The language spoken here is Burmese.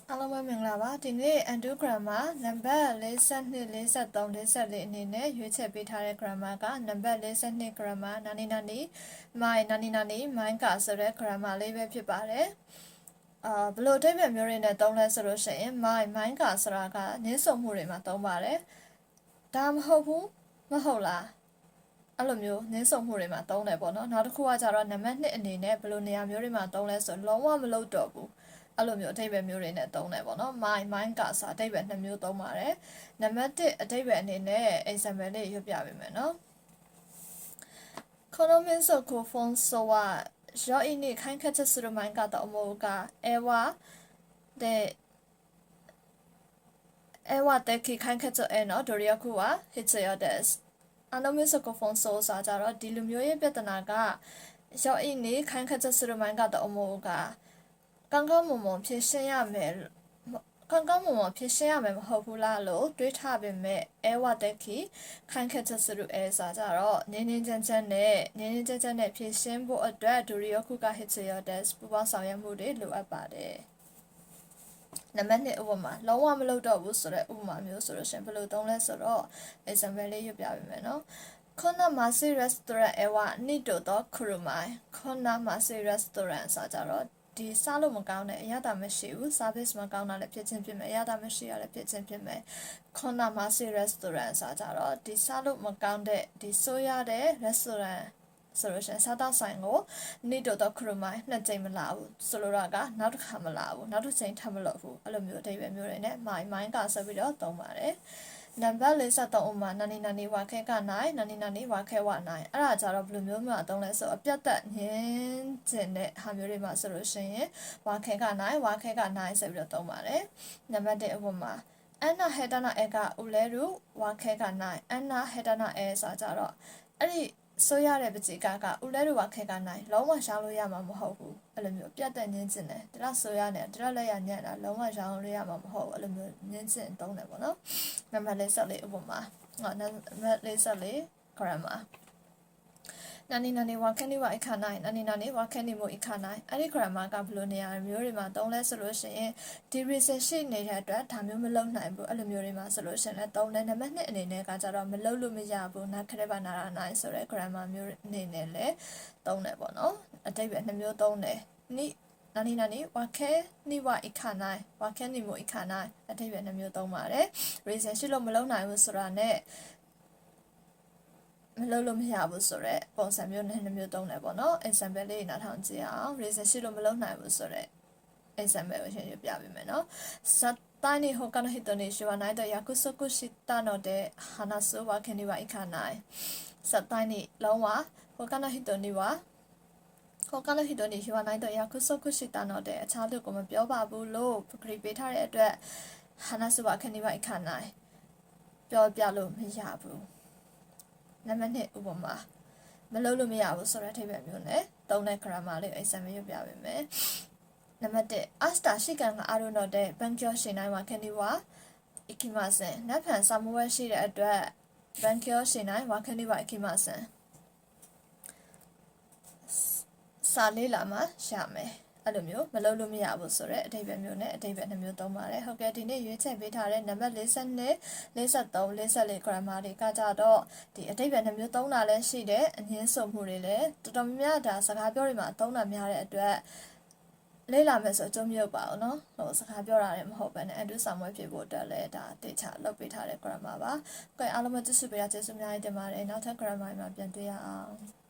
အားလုံးပဲမင်္ဂလာပါဒီနေ့ undo grammar နံပါတ်42 43 44အနေနဲ့ရွေးချယ်ပေးထားတဲ့ grammar ကနံပါတ်42 grammar နာနီနာနီမိုင်းကဆိုတဲ့ grammar လေးပဲဖြစ်ပါတယ်ဘလို့အဓိပ္ပာယ်မျိုးတွေနဲ့သုံးလဲဆိုလို့ရှိရင်မိုင်းကဆိုတာကနင်းဆုံမှုတွေမှာသုံးပါတယ်ဒါမဟုတ်ဘူးမဟုတ်လားအဲ့လိုမျိုးနင်းဆုံမှုတွေမှာသုံးတယ်ပေါ့နော်နောက်တစ်ခုကကြတော့နံပါတ်2အနေနဲ့ဘလို့နေရာမျိုးတွေမှာသုံးလဲဆိုလုံးဝမလုပ်တော့ဘူးအဲ့လိုမျိုးအဓိပ္ပာယ်မျိုးတွေနဲ့သုံးတယ်ပေါ့နော်မိုင်းကဆိုအဓိပ္ပာယ်2မျိုးသုံးပါတယ်နံပါတ်1အဓိပ္ပာယ်အနေနဲ့ example လေးရွတ်ပြပေးမယ်နော်코노면서 고폰소와 여인이 칸카츠스루만 가다 오모가 에와 데키 칸카츠 에너 도리아쿠와 히츠요 데스 아노면서 고폰소 사자로 딜루묘의 베트나가 여인이 칸카츠스루만 가다 오모가 깡깡모모 피신야멜刚刚我们ဖြစ်ရမယ်မဟုတ်ဘူးလားလို့တွေးထားပေမဲ့အဲဝတက်ခီခိုင်ခက်ချက်စရုအဲစာကြတော့နင်းချမ်းနဲ့ဖြစ်ရှင်းဖို့အတွက်ဒူရီယခုကဟစ်ချရတဲ့ပူပေါင်းဆောင်ရွက်မှုတွေလိုအပ်ပါတယ်နံပါတ်2ဥပမာလုံးဝမလုပ်တော့ဘူးဆိုတဲ့ဥပမာမျိုးဆိုလို့ရှင်ဘယ်လိုသုံးလဲဆိုတော့ example လေးရွတ်ပြပေးမယ်နော်ခုနမာစီ restaurant အဲဝနိတိုတော့ခရုမိုင်ခုနမာစီ restaurant ဆိုကြတော့ဒီစားလို့မကောင်းတဲ့အရာတာမရှိဘူး service မကောင်းတာလည်းဖြစ်ချင်းဖြစ်မယ်အရာတာမရှိရလည်းဖြစ်ချင်းဖြစ်မယ်ခုနမာစီ restaurant ဆိုကြတော့ဒီစားလို့မကောင်းတဲ့ဒီဆိုရတဲ့ restaurant ဆိုလို့ရှိရင်စားတော့ဆိုင်ကိုနေ့တော့ခရမိုင်း2ချိန်မလာဘူးဆိုလိုတာကနောက်တစ်ခါမလာဘူးနောက်တစ်ချိန်ထပ်မလုပ်ဘူးအဲ့လိုမျိုးအဓိပ္ပာယ်မျိုးတွေနဲ့မိုင်းကဆက်ပြီးတော့သုံးပါတယ်နံပါတ်43ဥမာနာနီဝါခဲကနိုင်နာနီဝါခဲဝနိုင်အဲ့ဒါကြတော့ဘယ်လိုမျိုးမျိုးအသုံးလဲဆိုအပြတ်သက်ညင်းကျင်တဲ့ဟာမျိုးတွေမှာဆိုလို့ရှိရင်ဝါခဲကနိုင်ဆိုပြီးတော့သုံးပါတယ်နံပါတ်1ဥပမာအန်နာဟက်တနာအကဦးလဲရူဝါခဲကနိုင်အန်နာဟက်တနာအဲဆိုကြတော့အဲ့ဒီဆိုရတဲ့ပจิကဦးလဲရူဝါခဲကနိုင်လုံးဝရှောင်းလို့ရမှာမဟုတ်ဘူးအဲ့လိုမျိုးပြတ်သက်ညင်းကျင်တယ်ဒါတော့ဆိုရနေဒါတော့လက်ရညံ့တာလုံးဝရှောင်းလို့ရမှာမဟုတ်ဘူးအဲ့လိုမျိုးညင်းကျင်သုံးတယ်ပေါ့နော်နံပါတ်44ဥပမာနံပါတ်44 grammarနာနီဝါခဲနီဝါအခါနိုင်နာနီဝါခဲနီမိုအခါနိုင်အဲ့ဒီ grammar ကဘယ်လိုနေရာမျိုးတွေမှာသုံးလဲဆိုလို့ရှိရင်ဒီ reason ရှိနေတဲ့အတွက်ဒါမျိုးမလုပ်နိုင်ဘူးအဲ့လိုမျိုးတွေမှာဆိုလို့ရှိရင်လည်းသုံးတယ်နံပါတ်2အနေနဲ့ကကြတော့မလုပ်လို့မရဘူးနာခရက်ပါနာရာနိုင်ဆိုတဲ့ grammar မျိုးအနေနဲ့လည်းသုံးတယ်ပေါ့နော်အတိတ်ပဲ2မျိုးသုံးတယ်နာနီဝါခဲနီဝါအခါနိုင်ဝါခဲနီမိုအခါနိုင်အတိတ်ပဲ2မျိုးသုံးပါတယ် reason ရှိလို့မလုပ်နိုင်ဘူးဆိုတာနဲ့မလုပ်လို့မရဘူးဆိုတော့ပုံစံမျိုးနဲ့2မျိုးသုံးတယ်ပေါ့နော် example လေးနားထောင်ကြည့်အောင် reason ရှိလို့မလုပ်နိုင်ဘူးဆိုတော့ example ကိုရှင်းပြပေးမယ်နော်ဇတ်တိုင်းဟိုကနဟိတနေရှိဝနိုင်တဲ့ယကုစကုရှိတနောတဲ့ဟာနာဆိုဝါခင်ဒီဝါအခါနိုင်ဇတ်တိုင်းလုံးဝဟိုကနဟိတနေဝါဟိုကနဟိတနေရှိဝနိုင်တဲ့ယကုစကုရှိတနောတဲ့အခြားလူကိုမပြောပါဘူးလို့ပဂရိပေးထားတဲ့အတွက်ဟာနာဆိုဝါခင်ဒီဝါအခါနိုင်ပြောပြလို့မရဘူးနံပါတ်2ဥပမာမလုပ်လို့မရဘူးဆိုတဲ့အဓိပ္ပာယ်မျိုးနဲ့သုံးတဲ့ grammar လေး example ရွတ်ပြပေးမယ်နံပါတ်1 asta ရှိကန်ကအာရုံတော့တဲ့ဘန်ကျော်ရှင်တိုင်းမှာခဏီဝါအခိမဆန်နတ်ဖန်စာမွေးရှိတဲ့အတွက်ဘန်ကျော်ရှင်တိုင်းမှာခဏီဝါအခိမဆန်စာလေးလာမှရှာမယ်အဲ့လိုမျိုးမလုပ်လို့မရဘူးဆိုတော့အဓိပ္ပာယ်မျိုးနဲ့အဓိပ္ပာယ်2မျိုးသုံးပါတယ်ဟုတ်ကဲ့ဒီနေ့ရွေးချယ်ပေးထားတဲ့နံပါတ်42 43 44 grammar တွေကကြတော့ဒီအဓိပ္ပာယ်2မျိုးသုံးတာလည်းရှိတယ်အငင်းဆုံမှုတွေလည်းတော်တော်များများဒါစကားပြောတွေမှာသုံးတာများတဲ့အတွက်လေ့လာမယ်ဆိုအကျုံးမရောက်ပါဘူးเนาะဟိုစကားပြောတာလည်းမဟုတ်ဘဲနဲ့အတူဆောင်ဝဲဖြစ်ဖို့အတွက်လည်းဒါတေချာလုပ်ပေးထားတဲ့ grammar ပါဟုတ်ကဲ့အားလုံးပဲကျေးဇူးပေးတာကျေးဇူးအများကြီးတင်ပါတယ်နောက်ထပ် grammar မှာပြန်တွေ့ရအောင်